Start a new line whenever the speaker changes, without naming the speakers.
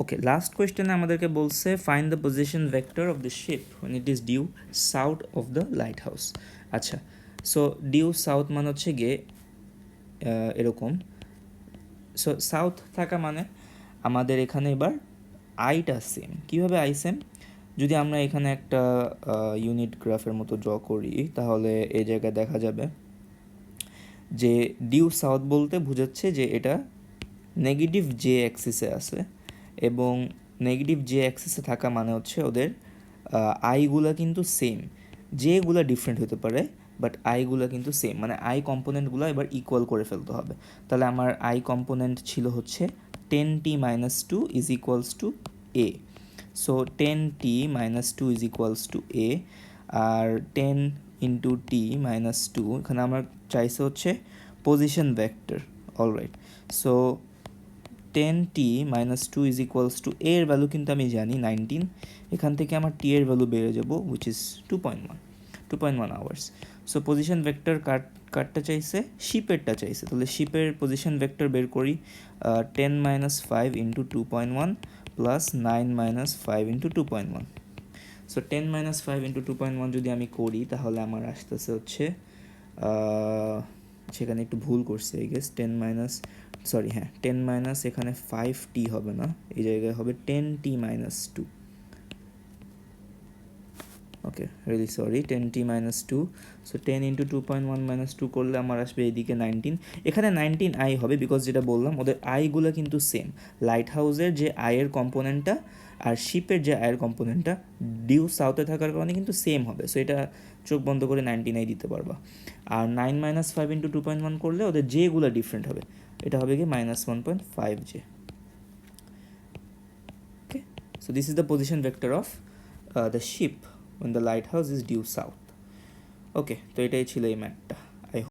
ওকে, last কোয়েশ্চেনে আমাদেরকে বলছে find the position vector of the ship when it is due south of the light house. আচ্ছা, so due south মানে হচ্ছে গিয়ে এরকম। সো সাউথ থাকা মানে আমাদের এখানে এবার আইটা সেম। কীভাবে আই সেম? যদি আমরা এখানে একটা ইউনিট গ্রাফের মতো ড্র করি তাহলে এই জায়গায় দেখা যাবে যে ডিউ সাউথ বলতে বোঝাচ্ছে যে এটা নেগেটিভ জে অ্যাক্সিসে আছে, এবং নেগেটিভ জে অ্যাক্সিসে থাকা মানে হচ্ছে ওদের আইগুলা কিন্তু সেম। জেগুলা ডিফারেন্ট হতে পারে বাট আইগুলা কিন্তু সেম, মানে আই কম্পোনেন্টগুলো এবার ইকুয়াল করে ফেলতে হবে। তাহলে আমার আই কম্পোনেন্ট ছিল হচ্ছে 10t-2 is equals to a. So 10t-2 is equals to a, আর 10 ইন্টু টি মাইনাস টু এখানে আমার চাইছে হচ্ছে position vector. Alright, so 10t-2 is equals to এর ভ্যালু কিন্তু আমি জানি 19। এখান থেকে আমার টি এর ভ্যালু বেড়ে যাব which is 2.1 hours. So position vector কারটা চাইছে, শিপেরটা চাইছে। তাহলে শিপের পজিশন ভেক্টর বের করি, 10-5 into 2.1 plus 9-5 into 2.1। So 10-5 into 2.1 যদি আমি করি তাহলে আমার আসতেছে হচ্ছে সেখানে একটু ভুল করছে আই গেস, 10 এখানে 5t হবে না, এই জায়গায় হবে 10t-2। Okay, really sorry, 10t-2। So 10 into 2.1 - 2 করলে আমার আসবে এইদিকে 19। এখানে 19 আই হবে বিকজ যেটা বললাম ওদের আইগুলো কিন্তু সেম। লাইট হাউসের যে আয়ের কম্পোনেন্টটা আর শিপের যে আয়ের কম্পোনেন্টটা ডিউ সাউথে থাকার কারণে কিন্তু সেম হবে। সো এটা চোখ বন্ধ করে 19 আই দিতে পারবা। আর 9-5 ইন্টু 2.1 করলে ওদের জেগুলো ডিফারেন্ট হবে, এটা হবে কি -1.5 J. Okay, so this is the position vector of the ship when the lighthouse is due south. ওকে, তো এটাই ছিল এই ম্যাথটা।